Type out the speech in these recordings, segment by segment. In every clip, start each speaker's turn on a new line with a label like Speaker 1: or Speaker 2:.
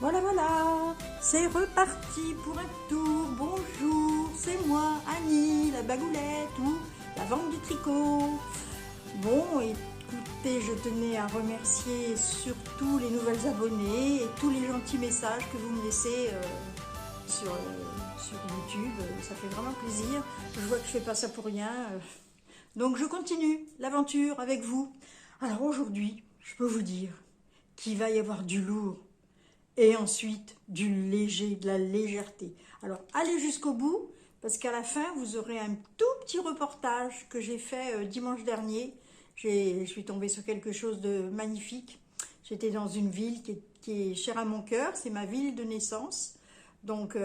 Speaker 1: Voilà, voilà, c'est reparti pour un tour. Bonjour, c'est moi, Annie, la bagoulette ou la vente du tricot. Bon, écoutez, je tenais à remercier surtout les nouvelles abonnés et tous les gentils messages que vous me laissez sur YouTube. Ça fait vraiment plaisir. Je vois que je fais pas ça pour rien. Donc je continue l'aventure avec vous. Alors aujourd'hui, je peux vous dire qu'il va y avoir du lourd. Et ensuite, du léger, de la légèreté. Alors, allez jusqu'au bout, parce qu'à la fin, vous aurez un tout petit reportage que j'ai fait dimanche dernier. Je suis tombée sur quelque chose de magnifique. J'étais dans une ville qui est chère à mon cœur, c'est ma ville de naissance. Donc,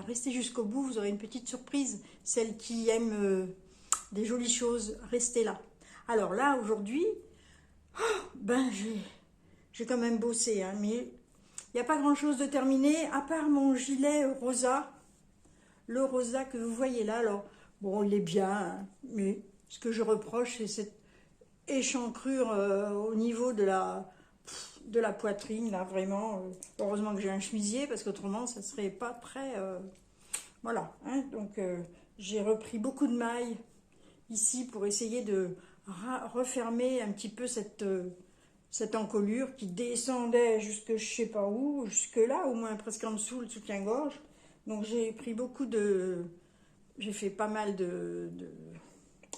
Speaker 1: restez jusqu'au bout, vous aurez une petite surprise. Celles qui aiment des jolies choses, restez là. Alors là, aujourd'hui, j'ai quand même bossé, hein, mais il n'y a pas grand chose de terminé, à part mon gilet rosa. Le rosa que vous voyez là, alors, bon, il est bien, hein, mais ce que je reproche, c'est cette échancrure au niveau de la poitrine, là, vraiment. Heureusement que j'ai un chemisier, parce qu'autrement, ça ne serait pas très... voilà, hein, donc j'ai repris beaucoup de mailles ici pour essayer de refermer un petit peu cette encolure qui descendait jusque je sais pas où, jusque là, au moins presque en dessous le soutien-gorge. Donc j'ai pris j'ai fait pas mal de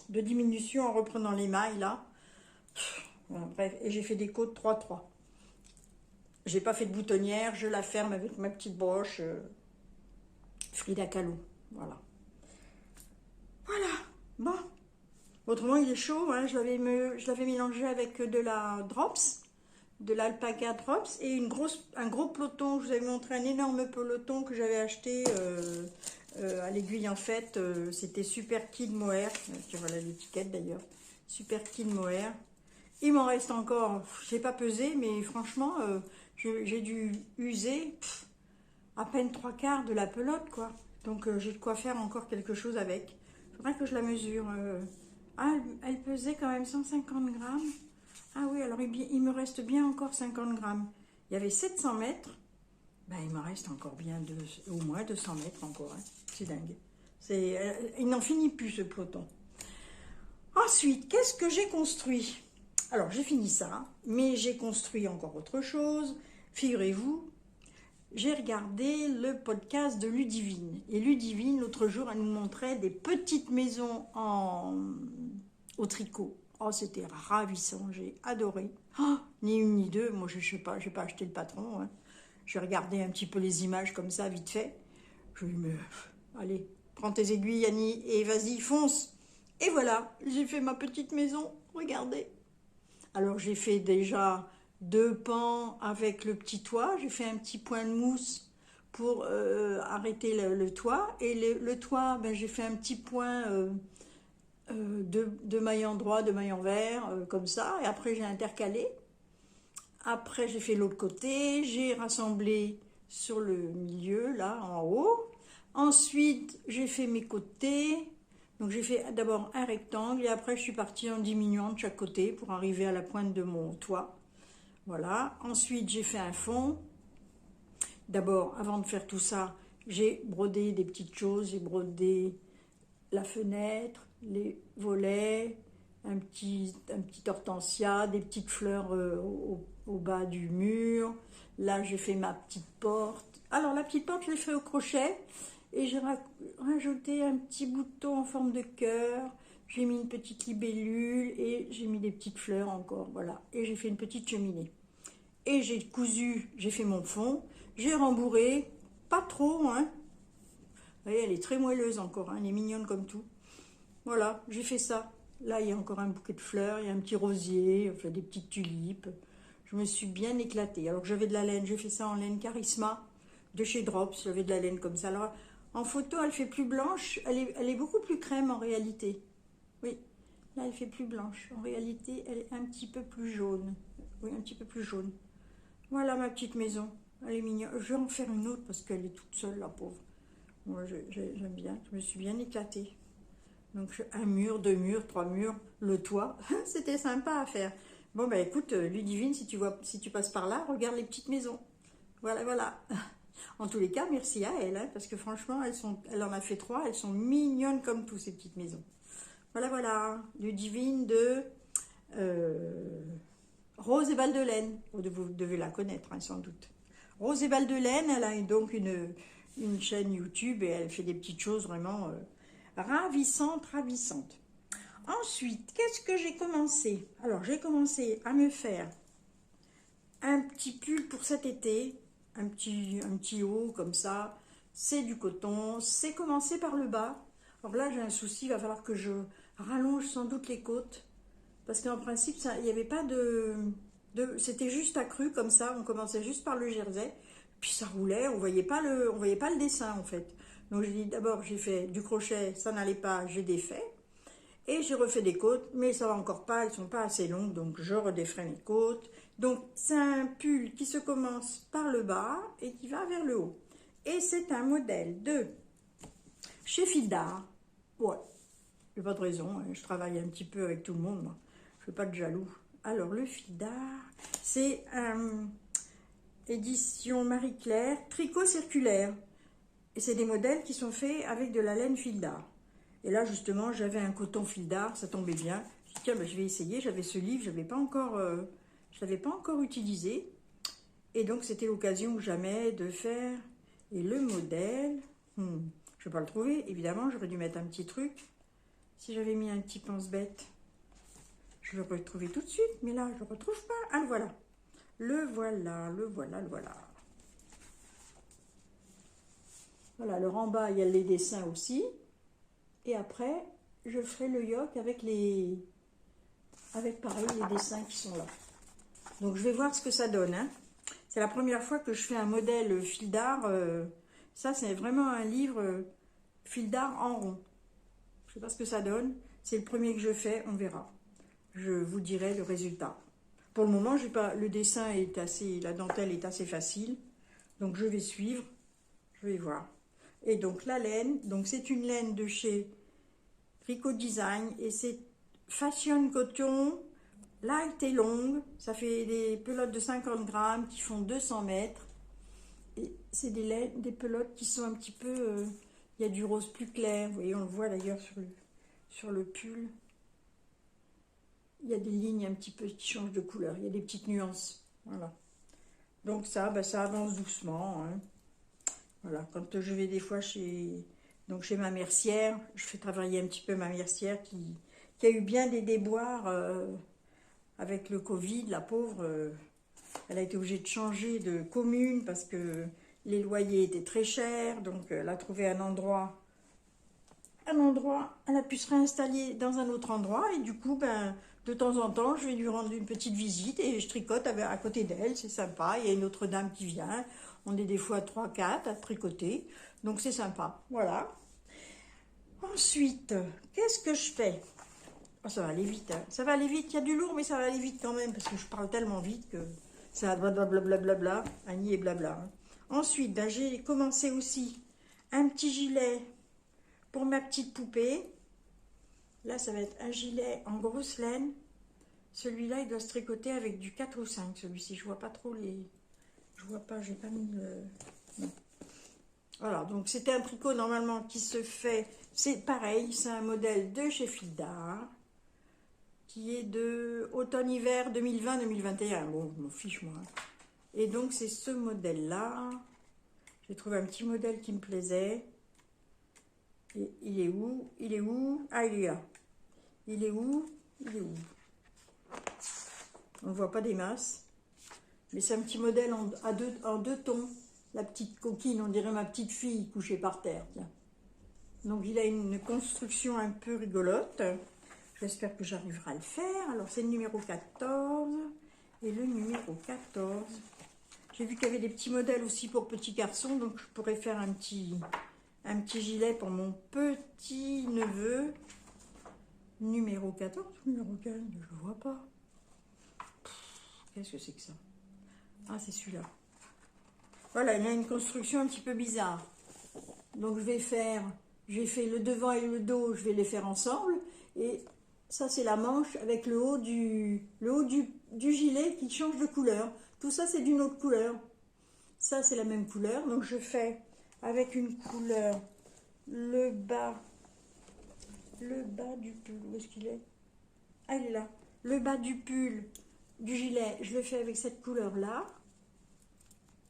Speaker 1: diminution en reprenant les mailles là. Bon, bref, et j'ai fait des côtes 3-3. J'ai pas fait de boutonnière, je la ferme avec ma petite broche Frida Kahlo. Voilà. Voilà. Bon. Autrement, il est chaud, hein. Je l'avais mélangé avec de la drops, de l'alpaga drops et un gros peloton. Je vous avais montré un énorme peloton que j'avais acheté à l'aiguille en fait. C'était Super Kid Mohair. Voilà l'étiquette d'ailleurs. Super Kid Mohair. Il m'en reste encore, je n'ai pas pesé, mais franchement, j'ai dû user à peine 3/4 de la pelote, quoi. Donc j'ai de quoi faire encore quelque chose avec. Il faudrait que je la mesure. Ah, elle pesait quand même 150 grammes. Ah oui, alors il me reste bien encore 50 grammes. Il y avait 700 mètres. Ben, il me reste encore bien au moins 200 mètres encore. Hein. C'est dingue. Il n'en finit plus ce peloton. Ensuite, qu'est-ce que j'ai construit? Alors, j'ai fini ça, mais j'ai construit encore autre chose. Figurez-vous, j'ai regardé le podcast de Ludivine. Et Ludivine, l'autre jour, elle nous montrait des petites maisons au tricot. Oh, c'était ravissant, j'ai adoré. Oh, ni une ni deux, moi je sais pas, j'ai pas acheté le patron. Hein. J'ai regardé un petit peu les images comme ça, vite fait. Je lui ai dit, mais allez, prends tes aiguilles, Annie, et vas-y, fonce. Et voilà, j'ai fait ma petite maison, regardez. Alors j'ai fait déjà 2 pans avec le petit toit, j'ai fait un petit point de mousse pour arrêter le toit. Et le toit, ben, j'ai fait un petit point de mailles droit, de mailles envers, comme ça. Et après j'ai intercalé. Après j'ai fait l'autre côté, j'ai rassemblé sur le milieu, là, en haut. Ensuite j'ai fait mes côtés. Donc j'ai fait d'abord un rectangle et après je suis partie en diminuant de chaque côté pour arriver à la pointe de mon toit. Voilà. Ensuite j'ai fait un fond. D'abord, avant de faire tout ça, j'ai brodé des petites choses. J'ai brodé la fenêtre, les volets, un petit hortensia, des petites fleurs au bas du mur. Là j'ai fait ma petite porte. Alors la petite porte je l'ai fait au crochet. Et j'ai rajouté un petit bouton en forme de cœur. J'ai mis une petite libellule et j'ai mis des petites fleurs encore. Voilà. Et j'ai fait une petite cheminée. Et j'ai cousu, j'ai fait mon fond. J'ai rembourré, pas trop, hein. Vous voyez, elle est très moelleuse encore, hein. Elle est mignonne comme tout. Voilà, j'ai fait ça. Là, il y a encore un bouquet de fleurs, il y a un petit rosier, enfin des petites tulipes. Je me suis bien éclatée. Alors j'avais de la laine, j'ai fait ça en laine Charisma de chez Drops. J'avais de la laine comme ça. Alors, en photo, elle fait plus blanche. Elle est beaucoup plus crème en réalité. Oui, là, elle fait plus blanche. En réalité, elle est un petit peu plus jaune. Oui, un petit peu plus jaune. Voilà ma petite maison. Elle est mignonne. Je vais en faire une autre parce qu'elle est toute seule, la pauvre. Moi, j'aime bien. Je me suis bien éclatée. Donc, un mur, 2 murs, 3 murs, le toit. C'était sympa à faire. Bon, bah écoute, Ludivine, si tu passes par là, regarde les petites maisons. Voilà, voilà. En tous les cas, merci à elle, hein, parce que franchement, elle en a fait 3, elles sont mignonnes comme tout, ces petites maisons. Voilà, voilà, du divine de Rose et Baldelaine. Vous devez la connaître, hein, sans doute. Rose et Baldelaine, elle a donc une chaîne YouTube et elle fait des petites choses vraiment ravissantes, ravissantes. Ensuite, qu'est-ce que j'ai commencé? Alors, j'ai commencé à me faire un petit pull pour cet été, un petit haut comme ça, c'est du coton, c'est commencé par le bas. Alors là, j'ai un souci, il va falloir que je rallonge sans doute les côtes, parce qu'en principe, il n'y avait pas c'était juste accru comme ça, on commençait juste par le jersey, puis ça roulait, on voyait pas le dessin en fait. Donc j'ai dit d'abord, j'ai fait du crochet, ça n'allait pas, j'ai défait. Et j'ai refait des côtes, mais ça va encore pas, elles sont pas assez longues, donc je redéfrais mes côtes. Donc c'est un pull qui se commence par le bas et qui va vers le haut. Et c'est un modèle de chez Fildar. Ouais, j'ai pas de raison, hein, je travaille un petit peu avec tout le monde, moi. Je fais pas de jaloux. Alors le Fildar, c'est édition Marie-Claire, tricot circulaire. Et c'est des modèles qui sont faits avec de la laine Fildar. Et là, justement, j'avais un coton Fildar, ça tombait bien. Je dis, tiens, ben, je vais essayer. J'avais ce livre, je ne l'avais pas encore utilisé. Et donc, c'était l'occasion jamais de faire. Et le modèle, je ne vais pas le trouver. Évidemment, j'aurais dû mettre un petit truc. Si j'avais mis un petit pense-bête, je le retrouvais tout de suite. Mais là, je ne le retrouve pas. Ah, le voilà. Le voilà, le voilà, le voilà. Voilà, alors en bas, il y a les dessins aussi. Et après, je ferai le yoke avec pareil les dessins qui sont là. Donc je vais voir ce que ça donne. Hein. C'est la première fois que je fais un modèle Fildar. Ça, c'est vraiment un livre Fildar en rond. Je ne sais pas ce que ça donne. C'est le premier que je fais, on verra. Je vous dirai le résultat. Pour le moment, le dessin est la dentelle est assez facile. Donc je vais suivre. Je vais voir. Et donc la laine, donc c'est une laine de chez Tricot Design et c'est Fashion Coton, light et longue. Ça fait des pelotes de 50 grammes qui font 200 mètres. Et c'est des pelotes qui sont un petit peu... il y a du rose plus clair. Vous voyez, on le voit d'ailleurs sur le pull. Il y a des lignes un petit peu qui changent de couleur. Il y a des petites nuances. Voilà. Donc ça, ça avance doucement. Hein. Voilà, quand je vais des fois chez ma mercière, je fais travailler un petit peu ma mercière qui a eu bien des déboires avec le Covid, la pauvre. Elle a été obligée de changer de commune parce que les loyers étaient très chers, donc elle a trouvé un endroit, elle a pu se réinstaller dans un autre endroit et du coup, de temps en temps, je vais lui rendre une petite visite et je tricote à côté d'elle, c'est sympa. Il y a une autre dame qui vient, on est des fois 3-4 à tricoter, donc c'est sympa, voilà. Ensuite, qu'est-ce que je fais? Oh, ça va aller vite, hein. Ça va aller vite, il y a du lourd, mais ça va aller vite quand même, parce que je parle tellement vite que ça blablabla, Annie et blabla. Hein. Ensuite, j'ai commencé aussi un petit gilet pour ma petite poupée. Là, ça va être un gilet en grosse laine. Celui-là, il doit se tricoter avec du 4 ou 5, celui-ci. Je vois pas trop les... Je vois pas, j'ai pas mis le... Non. Voilà, donc c'était un tricot normalement qui se fait... C'est pareil, c'est un modèle de chez Fildar, qui est de automne-hiver 2020-2021. Bon, je m'en fiche, moi. Et donc, c'est ce modèle-là. J'ai trouvé un petit modèle qui me plaisait. Et il est où? Il est où? Ah, il est là. Il est où? Il est où? On ne voit pas des masses. Mais c'est un petit modèle en deux tons. La petite coquine, on dirait ma petite fille couchée par terre. Tiens. Donc, il a une construction un peu rigolote. J'espère que j'arriverai à le faire. Alors, c'est le numéro 14. Et le numéro 14. J'ai vu qu'il y avait des petits modèles aussi pour petits garçons. Donc, je pourrais faire un petit gilet pour mon petit neveu. Numéro 14 ou numéro 15? Je ne le vois pas. Qu'est-ce que c'est que ça? Ah, c'est celui-là. Voilà, il y a une construction un petit peu bizarre. Donc, j'ai fait le devant et le dos, je vais les faire ensemble. Et ça, c'est la manche avec le haut du gilet qui change de couleur. Tout ça, c'est d'une autre couleur. Ça, c'est la même couleur. Donc, je fais avec une couleur le bas du pull. Où est-ce qu'il est? Ah, il est là. Le bas du pull, du gilet, je le fais avec cette couleur-là,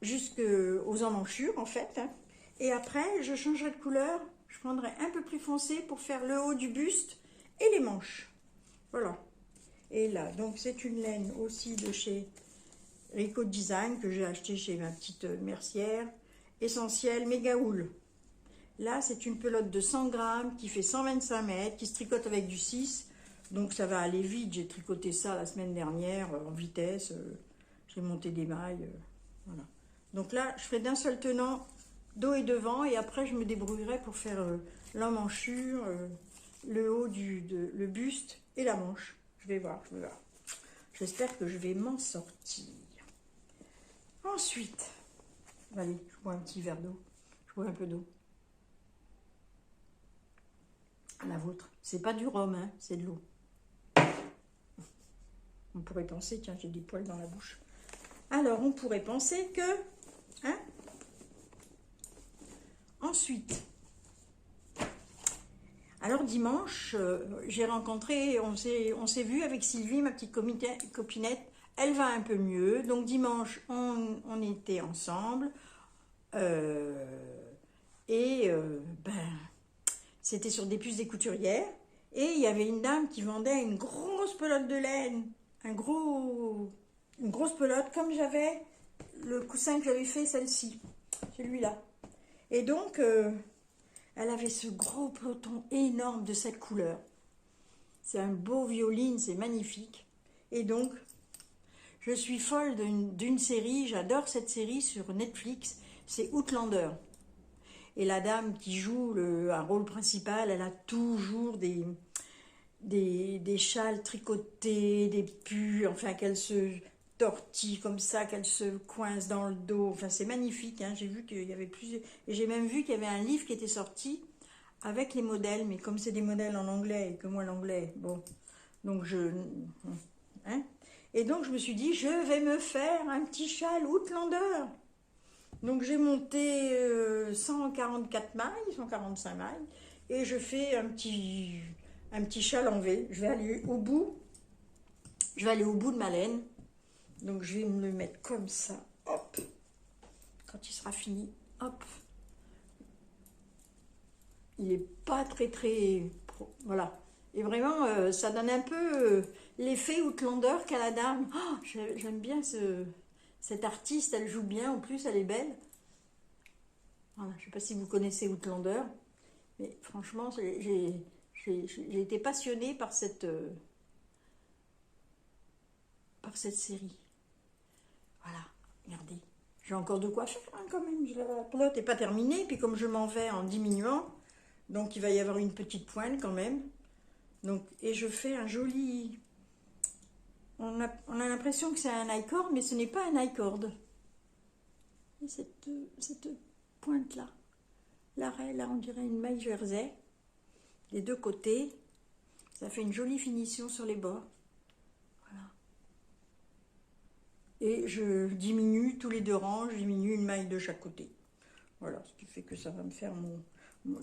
Speaker 1: jusqu'aux emmanchures, en fait. Hein. Et après, je changerai de couleur. Je prendrai un peu plus foncé pour faire le haut du buste et les manches. Voilà. Et là, donc, c'est une laine aussi de chez Rico Design que j'ai acheté chez ma petite mercière. Essentiel méga houle. Là, c'est une pelote de 100 grammes qui fait 125 mètres, qui se tricote avec du 6. Donc, ça va aller vite. J'ai tricoté ça la semaine dernière en vitesse. J'ai monté des mailles. Voilà. Donc là, je ferai d'un seul tenant dos et devant. Et après, je me débrouillerai pour faire l'emmanchure, le haut le buste et la manche. Je vais voir, je vais voir. J'espère que je vais m'en sortir. Ensuite, allez, je bois un petit verre d'eau. Je bois un peu d'eau. La vôtre. C'est pas du rhum, hein, c'est de l'eau. On pourrait penser, tiens, j'ai des poils dans la bouche. Alors, on pourrait penser que... Hein, ensuite, alors dimanche, j'ai rencontré, on s'est vu avec Sylvie, ma petite copinette. Elle va un peu mieux. Donc dimanche, on était ensemble. C'était sur des puces des couturières. Et il y avait une dame qui vendait une grosse pelote de laine. Une grosse pelote, comme j'avais le coussin que j'avais fait, celle-ci. Celui-là. Et donc, elle avait ce gros peloton énorme de cette couleur. C'est un beau violine, c'est magnifique. Et donc, je suis folle d'une série, j'adore cette série sur Netflix, c'est Outlander. Et la dame qui joue un rôle principal, elle a toujours des châles tricotés, des pulls, enfin qu'elle se tortille comme ça, qu'elle se coince dans le dos. Enfin, c'est magnifique, hein. J'ai vu qu'il y avait plusieurs... Et j'ai même vu qu'il y avait un livre qui était sorti avec les modèles, mais comme c'est des modèles en anglais, et que moi l'anglais, bon, donc hein. Et donc je me suis dit, je vais me faire un petit châle Outlander. Donc j'ai monté 144 mailles, 145 mailles, et je fais un petit châle en V. Je vais aller au bout de ma laine. Donc je vais me le mettre comme ça, hop, quand il sera fini, hop. Il n'est pas très, voilà. Et vraiment, ça donne un peu l'effet Outlander qu'a la dame. Oh, j'aime bien cette artiste, elle joue bien, en plus elle est belle. Voilà, je ne sais pas si vous connaissez Outlander, mais franchement, j'ai été passionnée par cette série. Voilà, regardez. J'ai encore de quoi faire hein, quand même. La pelote n'est pas terminée, puis comme je m'en vais en diminuant, donc il va y avoir une petite pointe quand même. Donc, et je fais un joli... On a l'impression que c'est un I-cord, mais ce n'est pas un I-cord. Et cette pointe-là, l'arrêt, là, on dirait une maille jersey. Les deux côtés, ça fait une jolie finition sur les bords. Voilà. Et je diminue tous les deux rangs, je diminue une maille de chaque côté. Voilà, ce qui fait que ça va me faire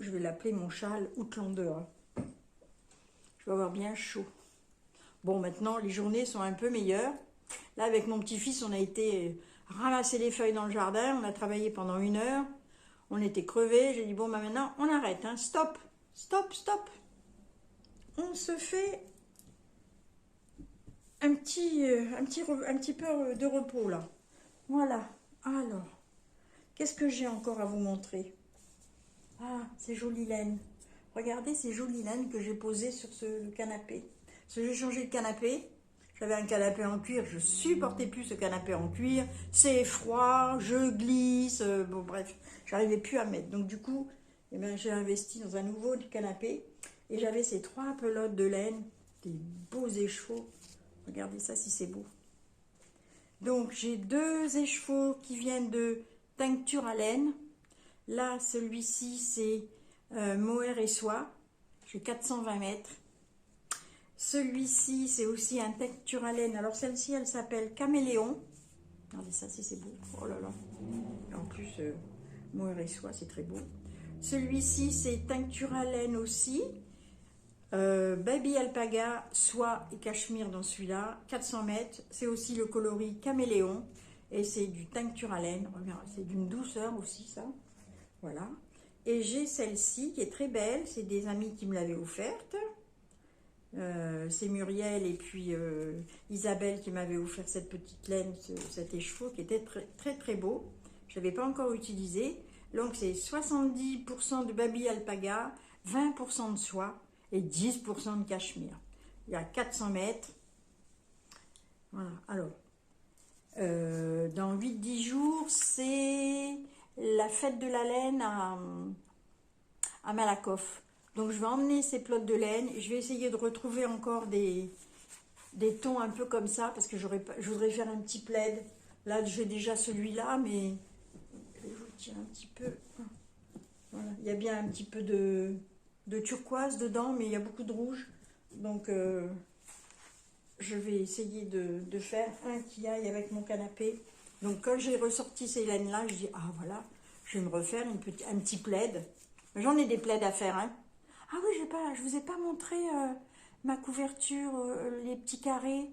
Speaker 1: je vais l'appeler mon châle Outlander. Je vais avoir bien chaud. Bon, maintenant, les journées sont un peu meilleures. Là, avec mon petit-fils, on a été ramasser les feuilles dans le jardin. On a travaillé pendant 1 heure. On était crevés. J'ai dit, bon, bah maintenant, on arrête. Hein. Stop, stop, stop. On se fait un petit peu de repos, là. Voilà. Alors, qu'est-ce que j'ai encore à vous montrer? Ah, ces jolies laines. Regardez ces jolies laines que j'ai posées sur ce canapé. Parce que j'ai changé de canapé. J'avais un canapé en cuir. Je supportais plus ce canapé en cuir. C'est froid, je glisse. Bon, bref, j'arrivais plus à mettre. Donc, du coup, eh ben, j'ai investi dans un nouveau canapé. Et j'avais ces 3 pelotes de laine. Des beaux écheveaux. Regardez ça si c'est beau. Donc, j'ai 2 écheveaux qui viennent de Teinture à laine. Là, celui-ci, c'est mohair et soie. J'ai 420 mètres. Celui-ci, c'est aussi un teinture à laine. Alors, celle-ci, elle s'appelle Caméléon. Regardez ça, si c'est beau. Oh là là. En plus, mohair et soie, c'est très beau. Celui-ci, c'est teinture à laine aussi. Baby Alpaga, soie et cachemire dans celui-là. 400 mètres. C'est aussi le coloris caméléon. Et c'est du teinture à laine. Regarde, c'est d'une douceur aussi, ça. Voilà. Et j'ai celle-ci qui est très belle. C'est des amis qui me l'avaient offerte. C'est Muriel et puis Isabelle qui m'avait offert cette petite laine, cet écheveau qui était très très, très beau. Je n'avais pas encore utilisé. Donc c'est 70% de baby alpaga, 20% de soie et 10% de cachemire. Il y a 400 mètres. Voilà. Alors, dans 8-10 jours, c'est la fête de la laine à Malakoff. Donc je vais emmener ces plots de laine. Je vais essayer de retrouver encore des tons un peu comme ça parce que je voudrais faire un petit plaid. Là j'ai déjà celui-là, mais je vous le tiens un petit peu. Voilà. Il y a bien un petit peu de turquoise dedans, mais il y a beaucoup de rouge. Donc je vais essayer de faire un qui aille avec mon canapé. Donc quand j'ai ressorti ces laines-là, je dis ah voilà, je vais me refaire un petit plaid. J'en ai des plaids à faire, hein. Ah oui, je vous ai pas montré ma couverture, les petits carrés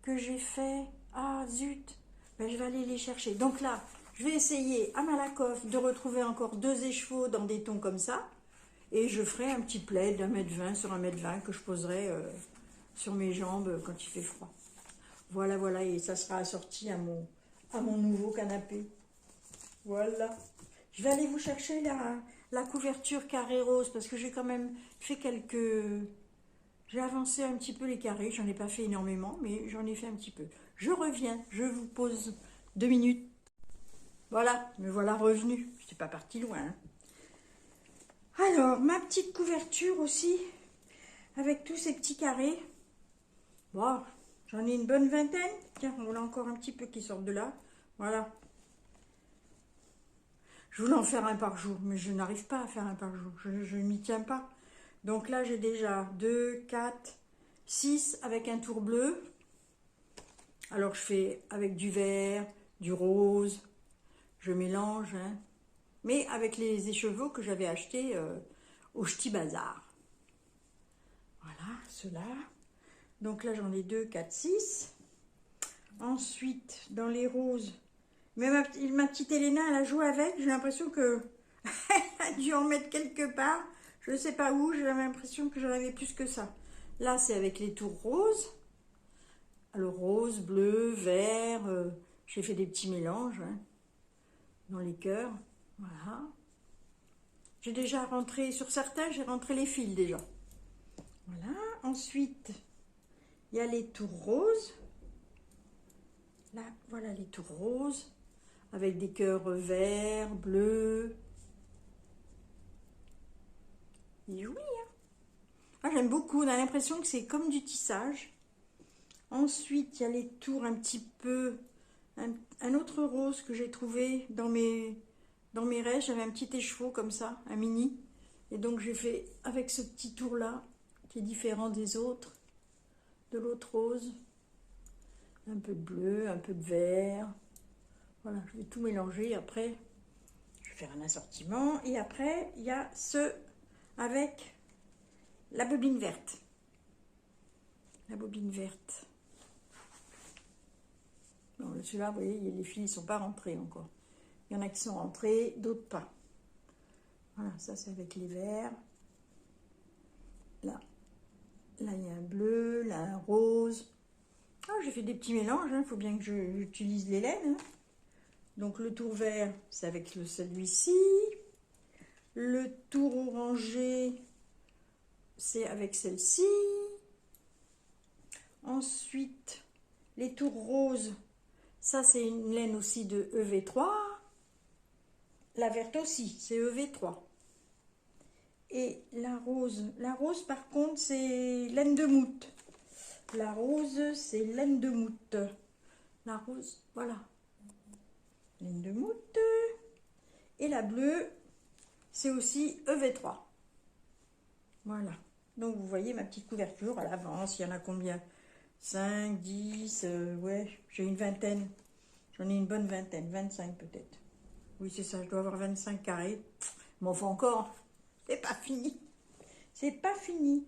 Speaker 1: que j'ai fait. Ah zut, ben, je vais aller les chercher. Donc là, je vais essayer à Malakoff de retrouver encore 2 écheveaux dans des tons comme ça. Et je ferai un petit plaid d'1,20 m sur 1,20 m que je poserai sur mes jambes quand il fait froid. Voilà, voilà, et ça sera assorti à mon nouveau canapé. Voilà. Je vais aller vous chercher la couverture carré rose parce que j'ai quand même fait j'ai avancé un petit peu les carrés. J'en ai pas fait énormément, mais j'en ai fait un petit peu. Je reviens, je vous pose 2 minutes. Voilà, me voilà revenu. Je n'étais pas parti loin, hein. Alors, ma petite couverture aussi, avec tous ces petits carrés. Bon, j'en ai une bonne vingtaine. Tiens, on a encore un petit peu qui sort de là. Voilà. Je voulais en faire un par jour, mais je n'arrive pas à faire un par jour. Je ne m'y tiens pas. Donc là, j'ai déjà 2, 4, 6 avec un tour bleu. Alors, je fais avec du vert, du rose. Je mélange, hein. Mais avec les écheveaux que j'avais achetés au Ch'ti Bazar. Voilà, ceux-là. Donc là, j'en ai 2, 4, 6. Ensuite, dans les roses, mais ma petite Elena, elle a joué avec. J'ai l'impression que elle a dû en mettre quelque part. Je ne sais pas où. J'ai l'impression que j'en avais plus que ça. Là, c'est avec les tours roses. Alors, rose, bleu, vert. J'ai fait des petits mélanges, hein, dans les cœurs. Voilà. J'ai déjà rentré, sur certains, j'ai rentré les fils déjà. Voilà. Ensuite, il y a les tours roses. Là, voilà les tours roses. Avec des cœurs verts, bleus. Et joli, hein. Ah, j'aime beaucoup. On a l'impression que c'est comme du tissage. Ensuite, il y a les tours un petit peu... Un autre rose que j'ai trouvé dans mes restes. J'avais un petit écheveau comme ça, un mini. Et donc, j'ai fait avec ce petit tour-là, qui est différent des autres, de l'autre rose. Un peu de bleu, un peu de vert. Voilà, je vais tout mélanger. Après, je vais faire un assortiment. Et après, il y a ce avec la bobine verte. La bobine verte. Bon, celui-là, vous voyez, les fils ne sont pas rentrés encore. Il y en a qui sont rentrés, d'autres pas. Voilà, ça c'est avec les verts. Là, il y a un bleu, là un rose. Ah, j'ai fait des petits mélanges, il faut bien que j'utilise les laines. Hein. Donc le tour vert, c'est avec celui-ci. Le tour orangé, c'est avec celle-ci. Ensuite, les tours roses, ça c'est une laine aussi de EV3. La verte aussi, c'est EV3. Et la rose par contre, c'est laine de moutte. La rose, c'est laine de moutte. La rose, voilà. Laine de moutte. Et la bleue, c'est aussi EV3. Voilà. Donc, vous voyez ma petite couverture à l'avance. Il y en a combien? 5, 10, ouais, j'ai une vingtaine. J'en ai une bonne vingtaine, 25 peut-être. Oui, c'est ça, je dois avoir 25 carrés. Mais enfin encore, c'est pas fini. C'est pas fini.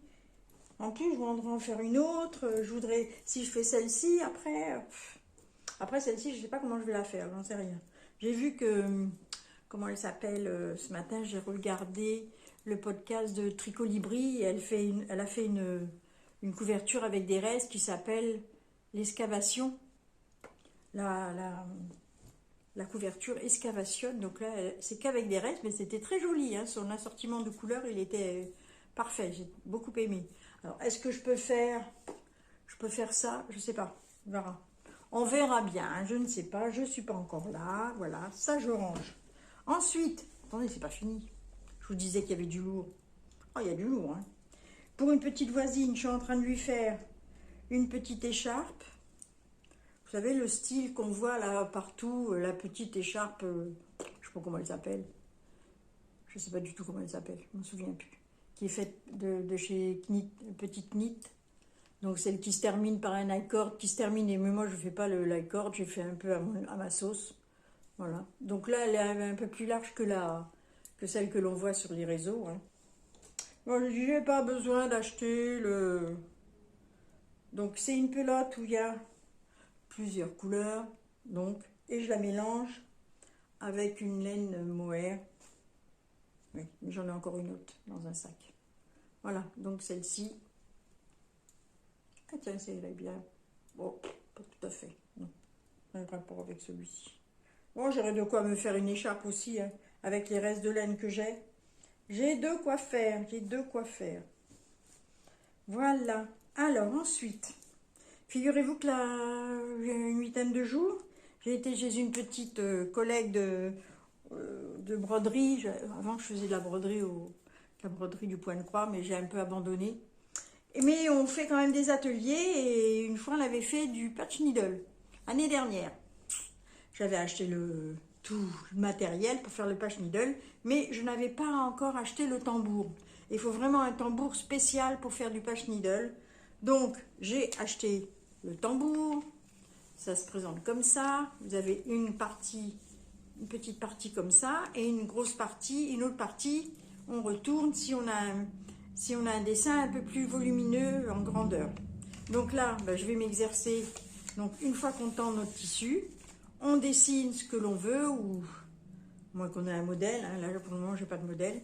Speaker 1: En plus, je voudrais en faire une autre. Je voudrais, si je fais celle-ci, après celle-ci, je sais pas comment je vais la faire, j'en sais rien. J'ai vu que, comment elle s'appelle, ce matin, j'ai regardé le podcast de Tricolibri. Et elle a fait une couverture avec des restes qui s'appelle l'excavation. La couverture excavation. Donc là, c'est qu'avec des restes, mais c'était très joli. Hein. Son assortiment de couleurs, il était parfait. J'ai beaucoup aimé. Alors, est-ce que je peux faire ça? Je sais pas. On verra. On verra bien. Hein. Je ne sais pas. Je ne suis pas encore là. Voilà. Ça, je range. Ensuite, attendez, c'est pas fini. Je vous disais qu'il y avait du lourd. Oh, il y a du lourd. Hein. Pour une petite voisine, je suis en train de lui faire une petite écharpe. Vous savez, le style qu'on voit là partout, la petite écharpe, je ne sais pas comment elle s'appelle. Je ne sais pas du tout comment elle s'appelle, je ne me souviens plus. Qui est faite de chez Knit, Petite Knit. Donc celle qui se termine par un accord, qui se termine, et moi je ne fais pas l'accord, j'ai fait un peu à ma sauce. Voilà. Donc là, elle est un peu plus large que celle que l'on voit sur les réseaux. Hein. Bon, je n'ai pas besoin d'acheter le... Donc c'est une pelote où il y a plusieurs couleurs, donc, et je la mélange avec une laine mohair. Oui, mais j'en ai encore une autre dans un sac. Voilà, donc celle-ci. Ah tiens, celle-là est bien. Bon, pas tout à fait. Non, un rapport avec celui-ci. Bon, j'aurais de quoi me faire une écharpe aussi, hein, avec les restes de laine que j'ai. J'ai de quoi faire, j'ai de quoi faire. Voilà. Alors, ensuite, figurez-vous que là, il y a une huitaine de jours, j'ai été chez une petite collègue de broderie. Avant, je faisais de la broderie du Point de Croix, mais j'ai un peu abandonné. Mais on fait quand même des ateliers, et une fois, on avait fait du patch needle, l'année dernière. J'avais acheté tout le matériel pour faire le patch needle, mais je n'avais pas encore acheté le tambour. Il faut vraiment un tambour spécial pour faire du patch needle. Donc, j'ai acheté le tambour. Ça se présente comme ça. Vous avez une petite partie comme ça, et une grosse partie, une autre partie, on retourne si on a un dessin un peu plus volumineux en grandeur. Donc là, je vais m'exercer. Donc une fois qu'on tend notre tissu, on dessine ce que l'on veut, ou moins qu'on ait un modèle. Hein. Là, pour le moment, j'ai pas de modèle.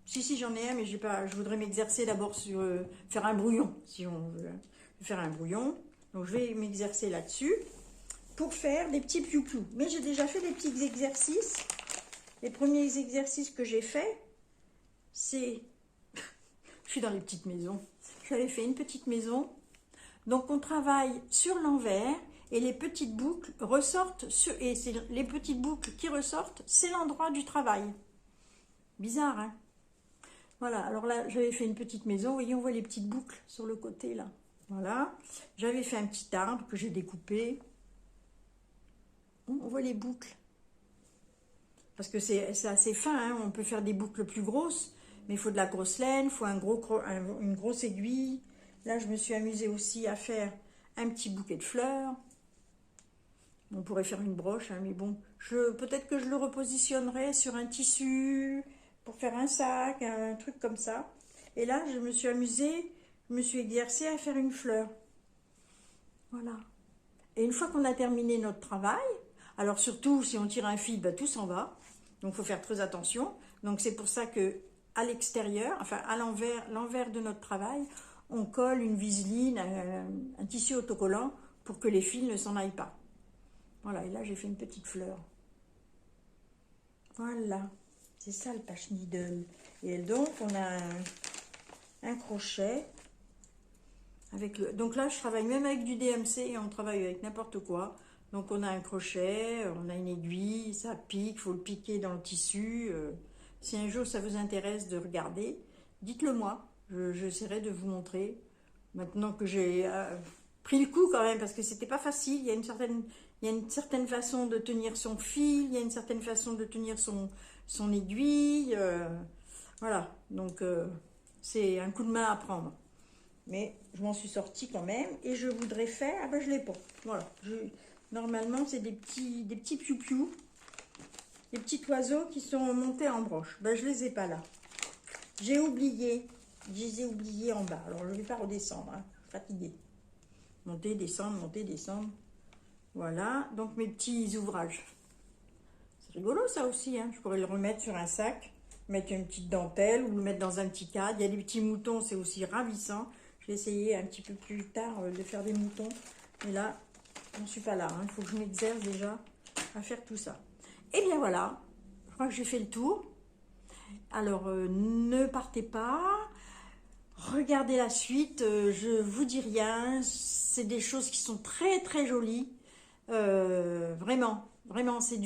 Speaker 1: Si, j'en ai un, mais j'ai pas. Je voudrais m'exercer d'abord sur faire un brouillon, si on veut faire un brouillon. Donc je vais m'exercer là-dessus pour faire des petits piou-piou. Mais j'ai déjà fait des petits exercices. Les premiers exercices que j'ai faits, c'est... Je suis dans les petites maisons. J'avais fait une petite maison. Donc on travaille sur l'envers, et les petites boucles ressortent, et c'est les petites boucles qui ressortent, c'est l'endroit du travail. Bizarre, hein? Voilà, alors là, j'avais fait une petite maison. Vous voyez, on voit les petites boucles sur le côté, là. Voilà. J'avais fait un petit arbre que j'ai découpé. On voit les boucles. Parce que c'est assez fin, hein. On peut faire des boucles plus grosses, mais il faut de la grosse laine, il faut une grosse aiguille. Là, je me suis amusée aussi à faire un petit bouquet de fleurs. On pourrait faire une broche, hein, mais bon, peut-être que je le repositionnerai sur un tissu pour faire un sac, un truc comme ça. Et là, je me suis amusée, je me suis exercée à faire une fleur. Voilà. Et une fois qu'on a terminé notre travail, alors surtout si on tire un fil, tout s'en va. Donc il faut faire très attention. Donc c'est pour ça que à l'extérieur, enfin à l'envers de notre travail, on colle une viseline, un tissu autocollant pour que les fils ne s'en aillent pas. Voilà, et là j'ai fait une petite fleur. Voilà, c'est ça le patch needle. Et donc on a un crochet. Donc là je travaille même avec du DMC, et on travaille avec n'importe quoi. Donc on a un crochet, on a une aiguille, ça pique, il faut le piquer dans le tissu. Si un jour ça vous intéresse de regarder, dites-le moi, j'essaierai de vous montrer. Maintenant que j'ai pris le coup quand même, parce que c'était pas facile, il y a une certaine façon de tenir son fil, il y a une certaine façon de tenir son aiguille. Voilà, donc c'est un coup de main à prendre. Mais je m'en suis sortie quand même, et je voudrais faire... Ah ben je l'ai pas, voilà. Normalement, c'est des petits piou-piou, des petits oiseaux qui sont montés en broche. Ben, je les ai pas là. J'ai oublié. Je les ai oubliés en bas. Alors, je ne vais pas redescendre. Hein. Fatiguée. Monter, descendre, monter, descendre. Voilà. Donc, mes petits ouvrages. C'est rigolo, ça aussi. Hein. Je pourrais le remettre sur un sac, mettre une petite dentelle ou le mettre dans un petit cadre. Il y a des petits moutons, c'est aussi ravissant. Je vais essayer un petit peu plus tard de faire des moutons. Mais là, je ne suis pas là. Hein. Il faut que je m'exerce déjà à faire tout ça. Et bien voilà. Je crois que j'ai fait le tour. Alors, ne partez pas. Regardez la suite. Je vous dis rien. C'est des choses qui sont très très jolies. Vraiment, vraiment, c'est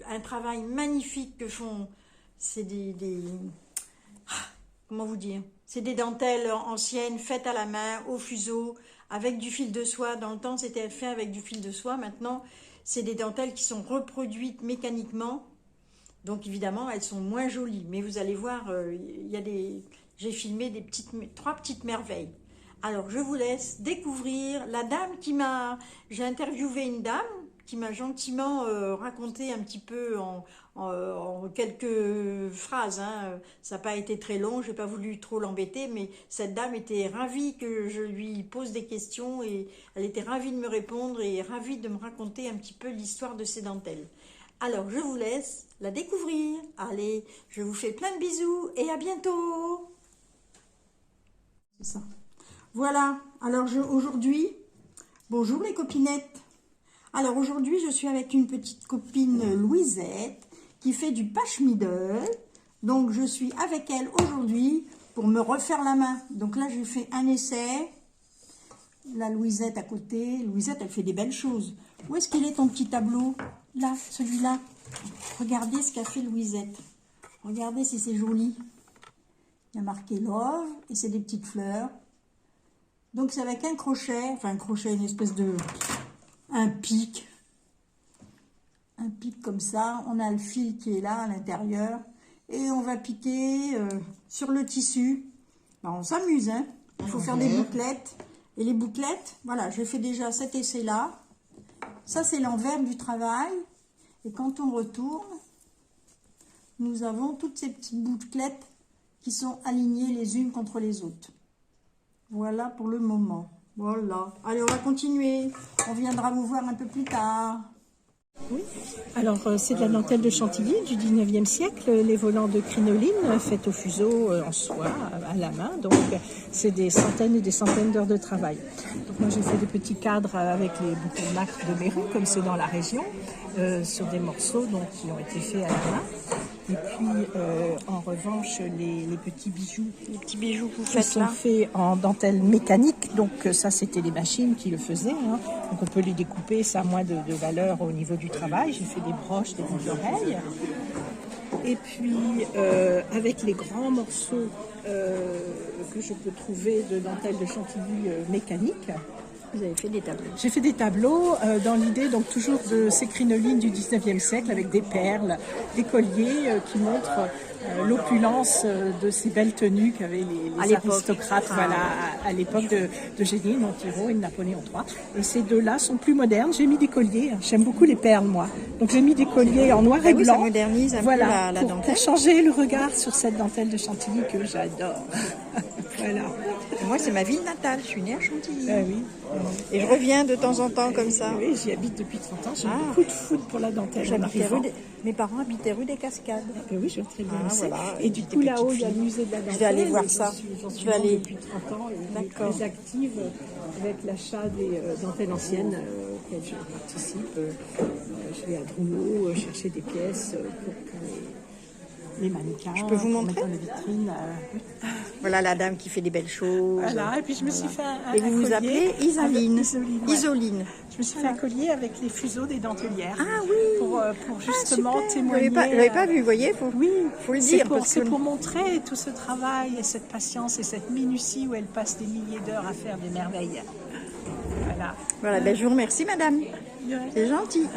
Speaker 1: un travail magnifique que font. C'est comment vous dire? C'est des dentelles anciennes faites à la main, au fuseau, avec du fil de soie. Dans le temps, c'était fait avec du fil de soie. Maintenant, c'est des dentelles qui sont reproduites mécaniquement. Donc, évidemment, elles sont moins jolies. Mais vous allez voir, j'ai filmé 3 petites merveilles. Alors, je vous laisse découvrir la dame j'ai interviewé une dame qui m'a gentiment raconté un petit peu en quelques phrases. Hein. Ça n'a pas été très long, je n'ai pas voulu trop l'embêter, mais cette dame était ravie que je lui pose des questions et elle était ravie de me répondre et ravie de me raconter un petit peu l'histoire de ces dentelles. Alors, je vous laisse la découvrir. Allez, je vous fais plein de bisous et à bientôt. C'est ça. Voilà, alors aujourd'hui, bonjour les copinettes. Alors aujourd'hui, je suis avec une petite copine Louisette qui fait du patch middle. Donc je suis avec elle aujourd'hui pour me refaire la main. Donc là, j'ai fait un essai. La Louisette à côté. Louisette, elle fait des belles choses. Où est-ce qu'il est ton petit tableau? Là, celui-là. Regardez ce qu'a fait Louisette. Regardez si c'est joli. Il y a marqué Love et c'est des petites fleurs. Donc c'est avec un crochet, enfin un crochet, une espèce de... un pic comme ça. On a le fil qui est là à l'intérieur. Et on va piquer sur le tissu. Ben, on s'amuse, hein. Il faut faire des bouclettes. Et les bouclettes, voilà, j'ai fait déjà cet essai-là. Ça, c'est l'envers du travail. Et quand on retourne, nous avons toutes ces petites bouclettes qui sont alignées les unes contre les autres. Voilà pour le moment. Voilà. Allez, on va continuer. On viendra vous voir un peu plus tard.
Speaker 2: Oui, alors c'est de la dentelle de Chantilly du 19e siècle, les volants de crinoline faits au fuseau en soie à la main, donc c'est des centaines et des centaines d'heures de travail. Donc moi j'ai fait des petits cadres avec les boutons de nacre de Mérou, comme c'est dans la région, sur des morceaux donc, qui ont été faits à la main. Et puis, en revanche, les petits bijoux,
Speaker 1: Que vous
Speaker 2: faites sont faits en dentelle mécanique. Donc, ça, c'était les machines qui le faisaient. Hein. Donc, on peut les découper, ça a moins de valeur au niveau du travail. J'ai fait des broches, des boucles d'oreilles. Et puis, avec les grands morceaux que je peux trouver de dentelle de Chantilly mécanique,
Speaker 1: vous avez fait des tableaux.
Speaker 2: J'ai fait des tableaux dans l'idée donc toujours de ces crinolines du 19e siècle avec des perles, des colliers qui montrent l'opulence de ces belles tenues qu'avaient les aristocrates à l'époque d'Eugénie Montiro et de Napoléon III. Et ces deux-là sont plus modernes. J'ai mis des colliers. J'aime beaucoup les perles, moi. Donc j'ai mis des colliers en noir et blanc.
Speaker 1: Ça modernise un peu la dentelle.
Speaker 2: Pour changer le regard sur cette dentelle de Chantilly que j'adore. Voilà.
Speaker 1: Et moi, c'est ma ville natale. Je suis née à Chantilly.
Speaker 2: Oui.
Speaker 1: Et je reviens de temps en temps comme ça.
Speaker 2: Oui, j'y habite depuis 30 ans. J'ai beaucoup de foudre pour la dentelle.
Speaker 1: Mes parents habitaient rue des Cascades.
Speaker 2: Oui, je vois très bien.
Speaker 1: Voilà.
Speaker 2: Et du coup, là-haut, il y a le musée de la dentelle.
Speaker 1: Je vais aller voir ça.
Speaker 2: Je vais aller depuis 30 ans et très active avec l'achat des dentelles anciennes auxquelles je participe. Je vais à Drouot chercher des pièces pour les mannequins.
Speaker 1: Je peux vous montrer
Speaker 2: dans les vitrines.
Speaker 1: Voilà la dame qui fait des belles choses.
Speaker 2: Voilà, et puis je me suis fait un
Speaker 1: et vous
Speaker 2: collier.
Speaker 1: Vous appelez Isoline.
Speaker 2: Isoline. Je me suis fait un collier avec les fuseaux des dentelières.
Speaker 1: Ah oui.
Speaker 2: Pour justement témoigner.
Speaker 1: Vous l'avez pas vu, vous voyez, faut le dire.
Speaker 2: C'est pour montrer tout ce travail et cette patience et cette minutie où elle passe des milliers d'heures à faire des merveilles. Voilà.
Speaker 1: Voilà, ben je vous remercie madame. C'est gentil.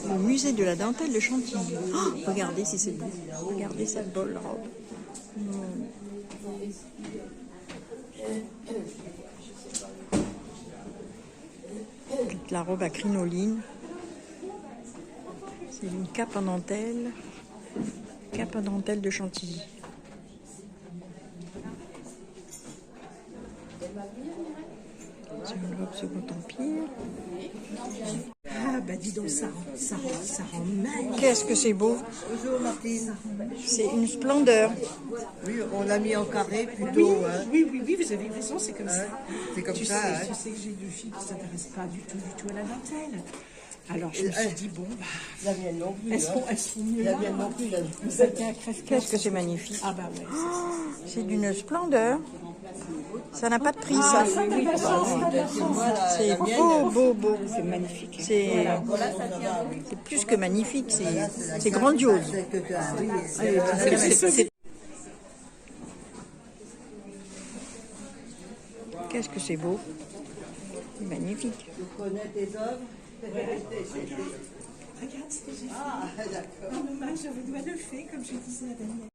Speaker 1: Le musée de la dentelle de Chantilly. Oh, regardez si c'est beau. Regardez cette belle robe. de la robe à crinoline. C'est une cape en dentelle de Chantilly. C'est une robe Second Empire.
Speaker 2: Ah bah dis donc, ça rend mal.
Speaker 1: Qu'est-ce que c'est beau!
Speaker 3: Bonjour Martine.
Speaker 1: C'est une splendeur.
Speaker 3: Oui, on l'a mis en carré plutôt. Hein.
Speaker 2: Oui, vous avez raison, c'est comme ça.
Speaker 3: C'est comme
Speaker 2: Tu
Speaker 3: ça.
Speaker 2: sais,
Speaker 3: Hein.
Speaker 2: tu sais que j'ai deux filles qui ne s'intéressent pas du tout à la dentelle. Alors je me suis dit, bon, bah,
Speaker 3: La mienne non plus.
Speaker 2: elles seront mieux
Speaker 3: La
Speaker 2: là.
Speaker 3: mienne non plus.
Speaker 1: Qu'est-ce que c'est magnifique!
Speaker 2: Ah bah ouais,
Speaker 1: C'est d'une splendeur. Ça n'a pas de prix, ça. C'est beau.
Speaker 2: c'est magnifique.
Speaker 1: C'est plus que magnifique, c'est grandiose. Qu'est-ce que c'est beau! C'est magnifique.
Speaker 3: Tu connais tes œuvres?
Speaker 2: Regarde ce que j'ai fait. En hommage, je vous dois le fait, comme je disais la dernière.